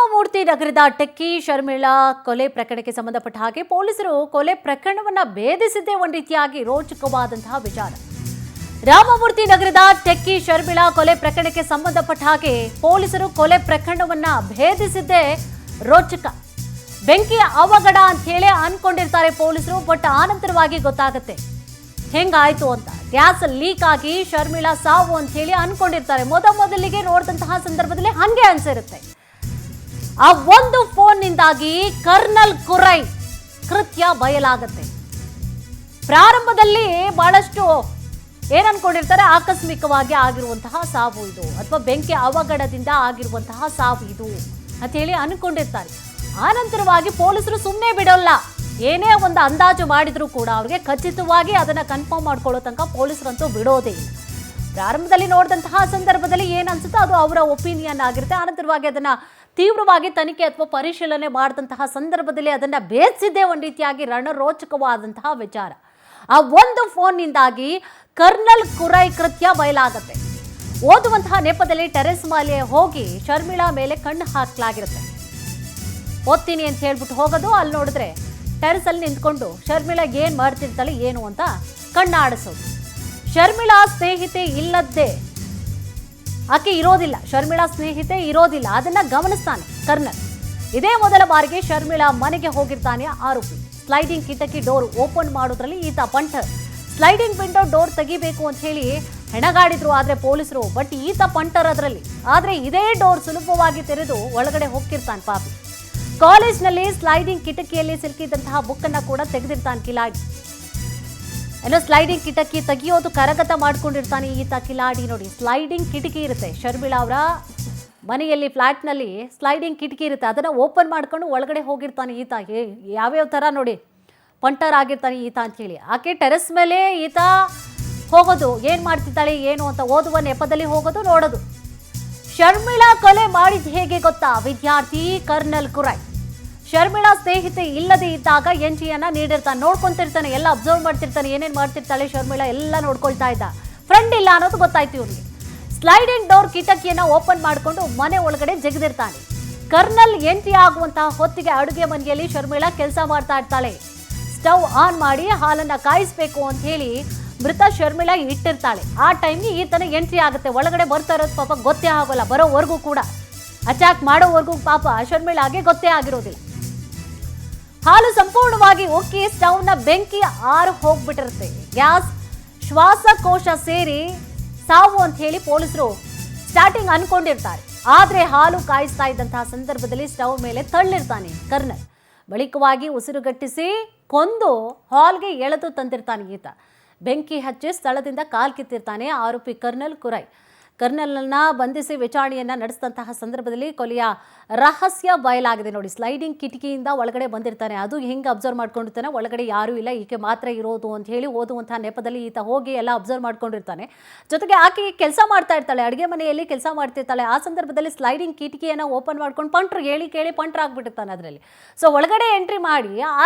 ರಾಮಮೂರ್ತಿ ನಗರದ ಟೆಕ್ಕಿ ಶರ್ಮಿಳಾ ಕೊಲೆ ಪ್ರಕರಣಕ್ಕೆ ಸಂಬಂಧಪಟ್ಟ ಹಾಗೆ ಪೊಲೀಸರು ಕೊಲೆ ಪ್ರಕರಣವನ್ನ ಭೇದಿಸಿದ್ದೇ ಒಂದು ರೀತಿಯಾಗಿ ರೋಚಕವಾದಂತಹ ವಿಚಾರ. ರಾಮಮೂರ್ತಿ ನಗರದ ಟೆಕ್ಕಿ ಶರ್ಮಿಳಾ ಕೊಲೆ ಪ್ರಕರಣಕ್ಕೆ ಸಂಬಂಧಪಟ್ಟ ಹಾಗೆ ಪೊಲೀಸರು ಕೊಲೆ ಪ್ರಕರಣವನ್ನ ಭೇದಿಸಿದ್ದೇ ರೋಚಕ. ಬೆಂಕಿಯ ಅವಘಡ ಅಂತ ಹೇಳಿ ಅನ್ಕೊಂಡಿರ್ತಾರೆ ಪೊಲೀಸರು, ಬಟ್ ಆನಂತರವಾಗಿ ಗೊತ್ತಾಗುತ್ತೆ ಹೆಂಗಾಯ್ತು ಅಂತ. ಗ್ಯಾಸ್ ಲೀಕ್ ಆಗಿ ಶರ್ಮಿಳಾ ಸಾವು ಅಂತ ಹೇಳಿ ಅನ್ಕೊಂಡಿರ್ತಾರೆ. ಮೊದಲಿಗೆ ನೋಡಿದಂತಹ ಸಂದರ್ಭದಲ್ಲಿ ಹಂಗೆ ಅನ್ಸಿರುತ್ತೆ. ಆ ಒಂದು ಫೋನ್ನಿಂದಾಗಿ ಕರ್ನಲ್ ಕುರೈ ಕೃತ್ಯ ಬಯಲಾಗುತ್ತೆ. ಪ್ರಾರಂಭದಲ್ಲಿ ಬಹಳಷ್ಟು ಏನ್ ಅನ್ಕೊಂಡಿರ್ತಾರೆ, ಆಕಸ್ಮಿಕವಾಗಿ ಆಗಿರುವಂತಹ ಸಾವು ಇದು ಅಥವಾ ಬೆಂಕಿ ಅವಘಡದಿಂದ ಆಗಿರುವಂತಹ ಸಾವು ಇದು ಅಂತ ಹೇಳಿ ಅನ್ಕೊಂಡಿರ್ತಾರೆ. ಆನಂತರವಾಗಿ ಪೊಲೀಸರು ಸುಮ್ಮನೆ ಬಿಡೋಲ್ಲ. ಏನೇ ಒಂದು ಅಂದಾಜು ಮಾಡಿದ್ರು ಕೂಡ ಅವ್ರಿಗೆ ಖಚಿತವಾಗಿ ಅದನ್ನ ಕನ್ಫರ್ಮ್ ಮಾಡ್ಕೊಳ್ಳೋ ತನಕ ಪೊಲೀಸರಂತೂ ಬಿಡೋದೇ ಇಲ್ಲ. ಪ್ರಾರಂಭದಲ್ಲಿ ನೋಡಿದಂತಹ ಸಂದರ್ಭದಲ್ಲಿ ಏನ್ ಅನ್ಸುತ್ತೋ ಅದು ಅವರ ಒಪಿನಿಯನ್ ಆಗಿರುತ್ತೆ. ಆನಂತರವಾಗಿ ಅದನ್ನ ತೀವ್ರವಾಗಿ ತನಿಖೆ ಅಥವಾ ಪರಿಶೀಲನೆ ಮಾಡಿದಂತಹ ಸಂದರ್ಭದಲ್ಲಿ ಅದನ್ನ ಭೇದಿಸಿದ್ದೇ ಒಂದು ರೀತಿಯಾಗಿ ರಣರೋಚಕವಾದಂತಹ ವಿಚಾರ. ಆ ಒಂದು ಫೋನ್ನಿಂದಾಗಿ ಕರ್ನಲ್ ಕುರೈ ಕೃತ್ಯ ಬಯಲಾಗುತ್ತೆ. ಓದುವಂತಹ ನೆಪದಲ್ಲಿ ಟೆರೆಸ್ ಮೇಲೆ ಹೋಗಿ ಶರ್ಮಿಳಾ ಮೇಲೆ ಕಣ್ಣು ಹಾಕಲಾಗಿರುತ್ತೆ. ಓದ್ತೀನಿ ಅಂತ ಹೇಳ್ಬಿಟ್ಟು ಹೋಗೋದು, ಅಲ್ಲಿ ನೋಡಿದ್ರೆ ಟೆರೆಸ್ ಅಲ್ಲಿ ನಿಂತ್ಕೊಂಡು ಶರ್ಮಿಳಾ ಏನ್ ಮಾಡ್ತಿರ್ತಾಳೆ ಏನು ಅಂತ ಕಣ್ಣಾಡಿಸೋದು. ಶರ್ಮಿಳಾ ಸ್ನೇಹಿತೆ ಇಲ್ಲದ್ದೇ ಆಕೆ ಇರೋದಿಲ್ಲ, ಶರ್ಮಿಳಾ ಸ್ನೇಹಿತೆ ಇರೋದಿಲ್ಲ, ಅದನ್ನ ಗಮನಿಸ್ತಾನೆ ಕರ್ನಲ್. ಇದೇ ಮೊದಲ ಬಾರಿಗೆ ಶರ್ಮಿಳಾ ಮನೆಗೆ ಹೋಗಿರ್ತಾನೆ ಆರೋಪಿ. ಸ್ಲೈಡಿಂಗ್ ಕಿಟಕಿ ಡೋರ್ ಓಪನ್ ಮಾಡೋದ್ರಲ್ಲಿ ಈತ ಪಂಟರ್. ಸ್ಲೈಡಿಂಗ್ ವಿಂಡೋ ಡೋರ್ ತೆಗಿಬೇಕು ಅಂತ ಹೇಳಿ ಹೆಣಗಾಡಿದ್ರು ಆದ್ರೆ ಪೊಲೀಸರು, ಬಟ್ ಈತ ಪಂಟರ್ ಅದರಲ್ಲಿ. ಆದ್ರೆ ಇದೇ ಡೋರ್ ಸುಲಭವಾಗಿ ತೆರೆದು ಒಳಗಡೆ ಹೋಗ್ತಿರ್ತಾನೆ ಪಾಪಿ. ಕಾಲೇಜ್ನಲ್ಲಿ ಸ್ಲೈಡಿಂಗ್ ಕಿಟಕಿಯಲ್ಲಿ ಸಿಲುಕಿದಂತಹ ಬುಕ್ಕನ್ನು ಕೂಡ ತೆಗೆದಿರ್ತಾನೆ ಕಿಲಾಡಿ. ಏನೋ ಸ್ಲೈಡಿಂಗ್ ಕಿಟಕಿ ತೆಗಿಯೋದು ಕರಗತ ಮಾಡ್ಕೊಂಡಿರ್ತಾನೆ ಈತ ಕಿಲಾಡಿ. ನೋಡಿ, ಸ್ಲೈಡಿಂಗ್ ಕಿಟಕಿ ಇರುತ್ತೆ ಶರ್ಮಿಳಾ ಅವರ ಮನೆಯಲ್ಲಿ, ಫ್ಲಾಟ್ನಲ್ಲಿ ಸ್ಲೈಡಿಂಗ್ ಕಿಟಕಿ ಇರುತ್ತೆ. ಅದನ್ನು ಓಪನ್ ಮಾಡ್ಕೊಂಡು ಒಳಗಡೆ ಹೋಗಿರ್ತಾನೆ ಈತ. ಯಾವ್ಯಾವ ಥರ ನೋಡಿ ಪಂಟರ್ ಆಗಿರ್ತಾನೆ ಈತ ಅಂಥೇಳಿ. ಆಕೆ ಟೆರೆಸ್ ಮೇಲೆ ಈತ ಹೋಗೋದು, ಏನು ಮಾಡ್ತಿದ್ದಾಳೆ ಏನು ಅಂತ ಓದುವ ನೆಪದಲ್ಲಿ ಹೋಗೋದು, ನೋಡೋದು. ಶರ್ಮಿಳಾ ಕೊಲೆ ಮಾಡಿದ ಹೇಗೆ ಗೊತ್ತಾ? ವಿದ್ಯಾರ್ಥಿ ಕರ್ನಲ್ ಕುರೈ ಶರ್ಮಿಳಾ ಸ್ನೇಹಿತೆ ಇಲ್ಲದೆ ಇದ್ದಾಗ ಎಂಟ್ರಿಯನ್ನ ನೀಡಿರ್ತಾನೆ, ನೋಡ್ಕೊಂತಿರ್ತಾನೆ, ಎಲ್ಲ ಅಬ್ಸರ್ವ್ ಮಾಡ್ತಿರ್ತಾನೆ, ಏನೇನು ಮಾಡ್ತಿರ್ತಾಳೆ ಶರ್ಮಿಳಾ ಎಲ್ಲ ನೋಡ್ಕೊಳ್ತಾ ಇದ್ದ. ಫ್ರೆಂಡ್ ಇಲ್ಲ ಅನ್ನೋದು ಗೊತ್ತಾಯ್ತು ಇವನಿಗೆ. ಸ್ಲೈಡಿಂಗ್ ಡೋರ್ ಕಿಟಕಿಯನ್ನ ಓಪನ್ ಮಾಡಿಕೊಂಡು ಮನೆ ಒಳಗಡೆ ಜಗದಿರ್ತಾನೆ. ಕರ್ನಲ್ ಎಂಟ್ರಿ ಆಗುವಂತಹ ಹೊತ್ತಿಗೆ ಅಡುಗೆ ಮನೆಯಲ್ಲಿ ಶರ್ಮಿಳಾ ಕೆಲಸ ಮಾಡ್ತಾ ಇರ್ತಾಳೆ. ಸ್ಟವ್ ಆನ್ ಮಾಡಿ ಹಾಲನ್ನ ಕಾಯಿಸ್ಬೇಕು ಅಂತ ಹೇಳಿ ಮೃತ ಶರ್ಮಿಳಾ ಇಟ್ಟಿರ್ತಾಳೆ. ಆ ಟೈಮ್ಗೆ ಈತನ ಎಂಟ್ರಿ ಆಗುತ್ತೆ. ಒಳಗಡೆ ಬರ್ತಾ ಇರೋದು ಪಾಪ ಗೊತ್ತೇ ಆಗೋಲ್ಲ, ಬರೋವರೆಗೂ ಕೂಡ, ಅಟ್ಯಾಕ್ ಮಾಡೋವರೆಗೂ ಪಾಪ ಶರ್ಮಿಳಾಗೆ ಗೊತ್ತೇ ಆಗಿರೋದಿಲ್ಲ. ಹಾಲು ಸಂಪೂರ್ಣವಾಗಿ ಉಕ್ಕಿ ಸ್ಟವ್ನ ಬೆಂಕಿ ಆರು ಹೋಗ್ಬಿಟ್ಟಿರುತ್ತೆ. ಗ್ಯಾಸ್ ಶ್ವಾಸಕೋಶ ಸೇರಿ ಸಾವು ಅಂತ ಹೇಳಿ ಪೊಲೀಸರು ಸ್ಟಾರ್ಟಿಂಗ್ ಅನ್ಕೊಂಡಿರ್ತಾರೆ. ಆದ್ರೆ ಹಾಲು ಕಾಯಿಸ್ತಾ ಇದ್ದಂತಹ ಸಂದರ್ಭದಲ್ಲಿ ಸ್ಟವ್ ಮೇಲೆ ತಳ್ಳಿರ್ತಾನೆ ಕರ್ನಲ್. ಬಳಿಕವಾಗಿ ಉಸಿರುಗಟ್ಟಿಸಿ ಕೊಂದು ಹಾಲ್ಗೆ ಎಳೆದು ತಂದಿರ್ತಾನೆ ಈತ. ಬೆಂಕಿ ಹಚ್ಚಿ ಸ್ಥಳದಿಂದ ಕಾಲ್ ಕಿತ್ತಿರ್ತಾನೆ ಆರೋಪಿ ಕರ್ನಲ್ ಕುರೈ. ಕರ್ನಲ್ನ ಬಂಧಿಸಿ ವಿಚಾರಣೆಯನ್ನ ನಡೆಸಿದಂತಹ ಸಂದರ್ಭದಲ್ಲಿ ಕೊಲೆಯ ರಹಸ್ಯ ಬಯಲಾಗಿದೆ. ನೋಡಿ, ಸ್ಲೈಡಿಂಗ್ ಕಿಟಕಿಯಿಂದ ಒಳಗಡೆ ಬಂದಿರ್ತಾನೆ. ಅದು ಹೆಂಗೆ ಅಬ್ಸರ್ವ್ ಮಾಡ್ಕೊಂಡಿರ್ತಾನೆ, ಒಳಗಡೆ ಯಾರೂ ಇಲ್ಲ, ಈಕೆ ಮಾತ್ರ ಇರೋದು ಅಂತ ಹೇಳಿ ಓದುವಂತಹ ನೆಪದಲ್ಲಿ ಈತ ಹೋಗಿ ಎಲ್ಲ ಅಬ್ಸರ್ವ್ ಮಾಡ್ಕೊಂಡಿರ್ತಾನೆ. ಜೊತೆಗೆ ಆಕೆ ಕೆಲಸ ಮಾಡ್ತಾ ಇರ್ತಾಳೆ, ಅಡುಗೆ ಮನೆಯಲ್ಲಿ ಕೆಲಸ ಮಾಡ್ತಿರ್ತಾಳೆ. ಆ ಸಂದರ್ಭದಲ್ಲಿ ಸ್ಲೈಡಿಂಗ್ ಕಿಟಕಿಯನ್ನು ಓಪನ್ ಮಾಡ್ಕೊಂಡು ಪಂಟ್ರು ಹೇಳಿ ಕೇಳಿ ಪಂಟ್ರ್ ಆಗ್ಬಿಟ್ಟಿರ್ತಾನೆ ಅದರಲ್ಲಿ. ಸೊ ಒಳಗಡೆ ಎಂಟ್ರಿ ಮಾಡಿ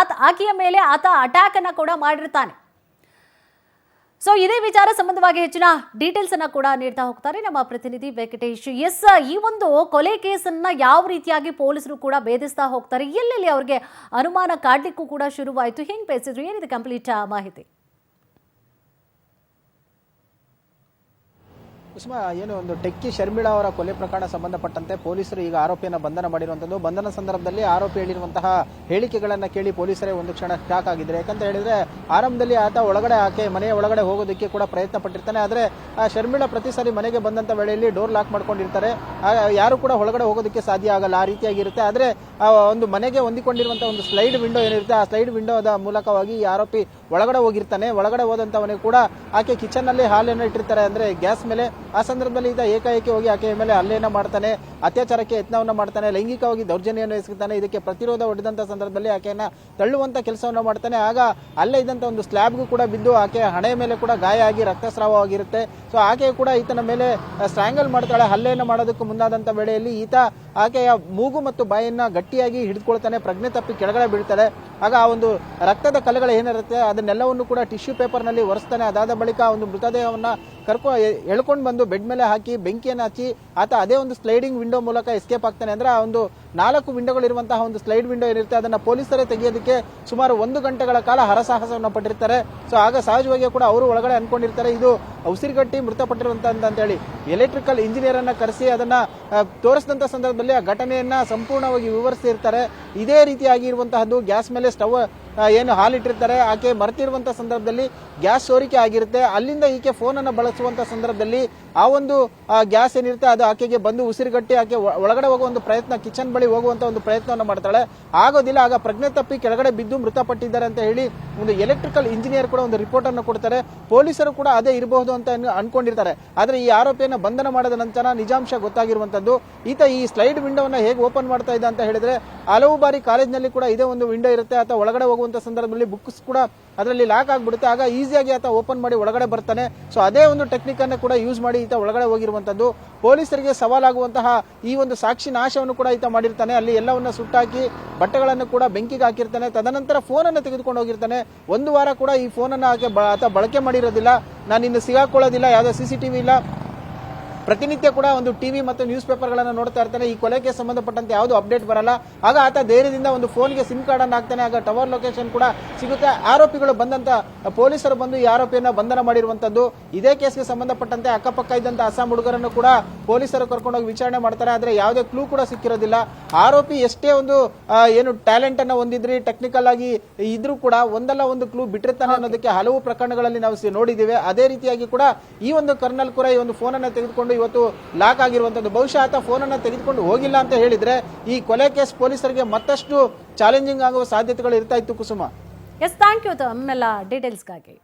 ಆಕೆಯ ಮೇಲೆ ಆತ ಅಟ್ಯಾಕ್ ಅನ್ನ ಕೂಡ ಮಾಡಿರ್ತಾನೆ. ಸೊ ಇದೇ ವಿಚಾರ ಸಂಬಂಧವಾಗಿ ಹೆಚ್ಚಿನ ಡೀಟೇಲ್ಸ್ ಅನ್ನ ಕೂಡ ನೀಡ್ತಾ ಹೋಗ್ತಾರೆ ನಮ್ಮ ಪ್ರತಿನಿಧಿ ವೆಂಕಟೇಶ್. ಎಸ್, ಈ ಒಂದು ಕೊಲೆ ಕೇಸನ್ನ ಯಾವ ರೀತಿಯಾಗಿ ಪೊಲೀಸರು ಕೂಡ ಭೇದಿಸ್ತಾ ಹೋಗ್ತಾರೆ, ಎಲ್ಲೆಲ್ಲಿ ಅವ್ರಿಗೆ ಅನುಮಾನ ಕಾಡ್ಲಿಕ್ಕೂ ಕೂಡ ಶುರುವಾಯಿತು, ಹೆಂಗ್ ಬೇಯಿಸಿದ್ರು, ಏನಿದೆ ಕಂಪ್ಲೀಟ್ ಮಾಹಿತಿ? ಕುಸುಮ, ಏನು ಒಂದು ಟೆಕ್ಕಿ ಶರ್ಮಿಳಾ ಅವರ ಕೊಲೆ ಪ್ರಕರಣ ಸಂಬಂಧಪಟ್ಟಂತೆ ಪೊಲೀಸರು ಈಗ ಆರೋಪಿಯನ್ನು ಬಂಧನ ಮಾಡಿರುವಂಥದ್ದು. ಬಂಧನ ಸಂದರ್ಭದಲ್ಲಿ ಆರೋಪಿ ಹೇಳಿರುವಂತಹ ಹೇಳಿಕೆಗಳನ್ನು ಕೇಳಿ ಪೊಲೀಸರೇ ಒಂದು ಕ್ಷಣ ಶಾಕ್ ಆಗಿದ್ದಾರೆ. ಯಾಕಂತ ಹೇಳಿದ್ರೆ ಆರಂಭದಲ್ಲಿ ಆತ ಆಕೆ ಮನೆಯ ಒಳಗಡೆ ಹೋಗೋದಕ್ಕೆ ಕೂಡ ಪ್ರಯತ್ನ ಪಟ್ಟಿರ್ತಾನೆ. ಆದರೆ ಶರ್ಮಿಳಾ ಪ್ರತಿ ಸಾರಿ ಮನೆಗೆ ಬಂದಂತ ವೇಳೆಯಲ್ಲಿ ಡೋರ್ ಲಾಕ್ ಮಾಡ್ಕೊಂಡಿರ್ತಾರೆ, ಯಾರು ಕೂಡ ಒಳಗಡೆ ಹೋಗೋದಕ್ಕೆ ಸಾಧ್ಯ ಆಗಲ್ಲ, ಆ ರೀತಿಯಾಗಿರುತ್ತೆ. ಆದರೆ ಒಂದು ಮನೆಗೆ ಹೊಂದಿಕೊಂಡಿರುವಂತಹ ಒಂದು ಸ್ಲೈಡ್ ವಿಂಡೋ ಏನಿರುತ್ತೆ, ಆ ಸ್ಲೈಡ್ ವಿಂಡೋದ ಮೂಲಕವಾಗಿ ಈ ಆರೋಪಿ ಒಳಗಡೆ ಹೋಗಿರ್ತಾನೆ. ಒಳಗಡೆ ಹೋದಂತವನಿಗೆ ಕೂಡ ಆಕೆ ಕಿಚನ್ ನಲ್ಲಿ ಹಾಲನ್ನು ಇಟ್ಟಿರ್ತಾರೆ, ಅಂದ್ರೆ ಗ್ಯಾಸ್ ಮೇಲೆ. ಆ ಸಂದರ್ಭದಲ್ಲಿ ಈತ ಏಕಾಏಕಿ ಹೋಗಿ ಆಕೆಯ ಮೇಲೆ ಹಲ್ಲೆಯನ್ನ ಮಾಡ್ತಾನೆ, ಅತ್ಯಾಚಾರಕ್ಕೆ ಯತ್ನವನ್ನ ಮಾಡ್ತಾನೆ, ಲೈಂಗಿಕವಾಗಿ ದೌರ್ಜನ್ಯವನ್ನು ಎಸಗುತ್ತಾನೆ. ಇದಕ್ಕೆ ಪ್ರತಿರೋಧ ಒಡ್ಡಿದಂತ ಸಂದರ್ಭದಲ್ಲಿ ಆಕೆಯನ್ನ ತಳ್ಳುವಂತ ಕೆಲಸವನ್ನ ಮಾಡ್ತಾನೆ. ಆಗ ಅಲ್ಲೇ ಇದ್ದಂತ ಒಂದು ಸ್ಲ್ಯಾಬ್ಗೂ ಕೂಡ ಬಿದ್ದು ಆಕೆಯ ಹಣೆಯ ಮೇಲೆ ಕೂಡ ಗಾಯ ಆಗಿ ರಕ್ತಸ್ರಾವವಾಗಿರುತ್ತೆ. ಸೊ ಆಕೆ ಕೂಡ ಈತನ ಮೇಲೆ ಸ್ಟ್ರಾಂಗಲ್ ಮಾಡ್ತಾಳೆ. ಹಲ್ಲೆಯನ್ನ ಮಾಡೋದಕ್ಕೂ ಮುಂದಾದಂತ ವೇಳೆಯಲ್ಲಿ ಈತ ಆಕೆಯ ಮೂಗು ಮತ್ತು ಬಾಯನ್ನ ಗಟ್ಟಿಯಾಗಿ ಹಿಡಿದುಕೊಳ್ತಾನೆ, ಪ್ರಜ್ಞೆ ತಪ್ಪಿ ಕೆಳಗಡೆ ಬೀಳ್ತಾಳೆ. ಆಗ ಆ ಒಂದು ರಕ್ತದ ಕಲೆಗಳು ಏನಿರುತ್ತೆ ಅದನ್ನೆಲ್ಲವನ್ನು ಕೂಡ ಟಿಶ್ಯೂ ಪೇಪರ್ ನಲ್ಲಿ ಒರೆಸ್ತಾನೆ. ಅದಾದ ಬಳಿಕ ಒಂದು ಮೃತದೇಹವನ್ನ ಎಳ್ಕೊಂಡು ಬಂದು ಬೆಡ್ ಮೇಲೆ ಹಾಕಿ ಬೆಂಕಿಯನ್ನು ಹಚ್ಚಿ ಆತ ಅದೇ ಒಂದು ಸ್ಲೈಡಿಂಗ್ ವಿಂಡೋ ಮೂಲಕ ಎಸ್ಕೇಪ್ ಆಗ್ತಾನೆ. ಅಂದ್ರೆ ಆ ಒಂದು 4 ವಿಂಡೋಗಳು ಇರುವಂತಹ ಒಂದು ಸ್ಲೈಡ್ ವಿಂಡೋ ಏನಿರುತ್ತೆ ಅದನ್ನ ಪೊಲೀಸರೇ ತೆಗೆಯೋದಕ್ಕೆ ಸುಮಾರು 1 ಗಂಟೆಗಳ ಕಾಲ ಹರಸಾಹಸವನ್ನು ಪಟ್ಟಿರ್ತಾರೆ. ಸೊ ಆಗ ಸಹಜವಾಗಿ ಕೂಡ ಅವರು ಒಳಗಡೆ ಅನ್ಕೊಂಡಿರ್ತಾರೆ ಇದು ಉಸಿರುಗಟ್ಟಿ ಮೃತಪಟ್ಟಿರುವಂತ ಅಂತ ಹೇಳಿ. ಎಲೆಕ್ಟ್ರಿಕಲ್ ಇಂಜಿನಿಯರ್ ಅನ್ನ ಕರೆಸಿ ಅದನ್ನ ತೋರಿಸಿದಂತ ಸಂದರ್ಭದಲ್ಲಿ ಆ ಘಟನೆಯನ್ನ ಸಂಪೂರ್ಣವಾಗಿ ವಿವರಿಸಿರ್ತಾರೆ. ಇದೇ ರೀತಿಯಾಗಿ ಇರುವಂತಹದ್ದು ಗ್ಯಾಸ್ ಮೇಲೆ ಸ್ಟವ್ ಏನು ಹಾಲಿಟ್ಟಿರ್ತಾರೆ, ಆಕೆ ಮರ್ತಿರುವಂತಹ ಸಂದರ್ಭದಲ್ಲಿ ಗ್ಯಾಸ್ ಸೋರಿಕೆ ಆಗಿರುತ್ತೆ. ಅಲ್ಲಿಂದ ಈಕೆ ಫೋನ್ ಅನ್ನು ಬಳಸುವಂತ ಸಂದರ್ಭದಲ್ಲಿ ಆ ಒಂದು ಗ್ಯಾಸ್ ಏನಿರುತ್ತೆ ಅದು ಆಕೆಗೆ ಬಂದು ಉಸಿರುಗಟ್ಟಿ ಆಕೆ ಒಳಗಡೆ ಹೋಗುವ ಒಂದು ಪ್ರಯತ್ನ, ಕಿಚನ್ ಬಳಿ ಹೋಗುವಂತ ಒಂದು ಪ್ರಯತ್ನವನ್ನು ಮಾಡ್ತಾಳೆ. ಆಗೋದಿಲ್ಲ, ಆಗ ಪ್ರಜ್ಞೆ ತಪ್ಪಿ ಕೆಳಗಡೆ ಬಿದ್ದು ಮೃತಪಟ್ಟಿದ್ದಾರೆ ಅಂತ ಹೇಳಿ ಒಂದು ಎಲೆಕ್ಟ್ರಿಕಲ್ ಇಂಜಿನಿಯರ್ ಕೂಡ ಒಂದು ರಿಪೋರ್ಟ್ ಅನ್ನು ಕೊಡ್ತಾರೆ. ಪೊಲೀಸರು ಕೂಡ ಅದೇ ಇರಬಹುದು ಅಂತ ಅನ್ಕೊಂಡಿರ್ತಾರೆ. ಆದ್ರೆ ಈ ಆರೋಪಿಯನ್ನ ಬಂಧನ ಮಾಡಿದ ನಂತರ ನಿಜಾಂಶ ಗೊತ್ತಾಗಿರುವಂತದ್ದು, ಈತ ಈ ಸ್ಲೈಡ್ ವಿಂಡೋವನ್ನ ಹೇಗೆ ಓಪನ್ ಮಾಡ್ತಾ ಇದ್ದ ಅಂತ ಹೇಳಿದ್ರೆ ಹಲವು ಬಾರಿ ಕಾಲೇಜ್ನಲ್ಲಿ ಕೂಡ ಇದೇ ಒಂದು ವಿಂಡೋ ಇರುತ್ತೆ. ಆತ ಒಳಗಡೆ ಹೋಗುವಂತ ಸಂದರ್ಭದಲ್ಲಿ ಬುಕ್ಸ್ ಕೂಡ ಅದರಲ್ಲಿ ಲಾಕ್ ಆಗ್ಬಿಡುತ್ತೆ. ಆಗ ಈಸಿಯಾಗಿ ಆತ ಓಪನ್ ಮಾಡಿ ಒಳಗಡೆ ಬರ್ತಾನೆ. ಸೊ ಅದೇ ಒಂದು ಟೆಕ್ನಿಕ್ ಅನ್ನು ಕೂಡ ಯೂಸ್ ಮಾಡಿ ಈತ ಒಳಗಡೆ ಹೋಗಿರುವಂತದ್ದು. ಪೊಲೀಸರಿಗೆ ಸವಾಲಾಗುವಂತಹ ಈ ಒಂದು ಸಾಕ್ಷಿ ನಾಶವನ್ನು ಕೂಡ ಈತ ಮಾಡಿರ್ತಾನೆ. ಅಲ್ಲಿ ಎಲ್ಲವನ್ನ ಸುಟ್ಟಾಕಿ ಬಟ್ಟೆಗಳನ್ನು ಕೂಡ ಬೆಂಕಿಗೆ ಹಾಕಿರ್ತಾನೆ. ತದನಂತರ ಫೋನ್ ಅನ್ನು ತೆಗೆದುಕೊಂಡು ಹೋಗಿರ್ತಾನೆ. 1 ವಾರ ಕೂಡ ಈ ಫೋನ್ ಅನ್ನು ಆತ ಬಳಕೆ ಮಾಡಿರೋದಿಲ್ಲ. ನಾನು ಇನ್ನು ಸಿಗಾಕೊಳ್ಳೋದಿಲ್ಲ, ಯಾವುದೇ CCTV ಇಲ್ಲ, ಪ್ರತಿನಿತ್ಯ ಕೂಡ ಒಂದು ಟಿವಿ ಮತ್ತು ನ್ಯೂಸ್ ಪೇಪರ್ ಗಳನ್ನ ನೋಡ್ತಾ ಇರ್ತಾನೆ. ಈ ಕೊಲೆಗೆ ಸಂಬಂಧಪಟ್ಟಂತೆ ಯಾವುದು ಅಪ್ಡೇಟ್ ಬರಲ್ಲ. ಆಗ ಆತ ಧೈರ್ಯದಿಂದ ಒಂದು ಫೋನ್ಗೆ ಸಿಮ್ ಕಾರ್ಡ್ ಅನ್ನು ಹಾಕ್ತಾನೆ. ಆಗ ಟವರ್ ಲೊಕೇಶನ್ ಕೂಡ ಸಿಗುತ್ತೆ. ಆರೋಪಿಗಳು ಬಂದಂತ ಪೊಲೀಸರು ಬಂದು ಈ ಆರೋಪಿಯನ್ನ ಬಂಧನ ಮಾಡಿರುವಂತದ್ದು. ಇದೇ ಕೇಸ್ಗೆ ಸಂಬಂಧಪಟ್ಟಂತೆ ಅಕ್ಕಪಕ್ಕ ಇದ್ದಂತ ಅಸ್ಸಾಂ ಹುಡುಗರನ್ನು ಕೂಡ ಪೊಲೀಸರು ಕರ್ಕೊಂಡೋಗಿ ವಿಚಾರಣೆ ಮಾಡ್ತಾರೆ. ಆದ್ರೆ ಯಾವುದೇ ಕ್ಲೂ ಕೂಡ ಸಿಕ್ಕಿರೋದಿಲ್ಲ. ಆರೋಪಿ ಎಷ್ಟೇ ಒಂದು ಏನು ಟ್ಯಾಲೆಂಟ್ ಅನ್ನ ಹೊಂದಿದ್ರಿ, ಟೆಕ್ನಿಕಲ್ ಆಗಿ ಇದ್ರೂ ಕೂಡ ಒಂದಲ್ಲ ಒಂದು ಕ್ಲೂ ಬಿಟ್ಟಿರ್ತಾನೆ ಅನ್ನೋದಕ್ಕೆ ಹಲವು ಪ್ರಕರಣಗಳಲ್ಲಿ ನಾವು ನೋಡಿದ್ದೇವೆ. ಅದೇ ರೀತಿಯಾಗಿ ಕೂಡ ಈ ಒಂದು ಕರ್ನಲ್ ಕೂಡ ಈ ಒಂದು ಫೋನ್ ಅನ್ನ ತೆಗೆದುಕೊಂಡು ಇವತ್ತು ಲಾಕ್ ಆಗಿರುವಂತದ್ದು. ಬಹುಶಃ ಆತ ಫೋನ್ ಅನ್ನ ತೆಗೆದುಕೊಂಡು ಹೋಗಿಲ್ಲ ಅಂತ ಹೇಳಿದ್ರೆ ಈ ಕೊಲೆ ಕೇಸ್ ಪೊಲೀಸರಿಗೆ ಮತ್ತಷ್ಟು ಚಾಲೆಂಜಿಂಗ್ ಆಗುವ ಸಾಧ್ಯತೆಗಳು ಇರ್ತಾ ಇತ್ತು. ಕುಸುಮ, ಎಸ್, ಥ್ಯಾಂಕ್ ಯು ತಮ್ಮೆಲ್ಲ ಡೀಟೇಲ್ಸ್ಗಾಗಿ.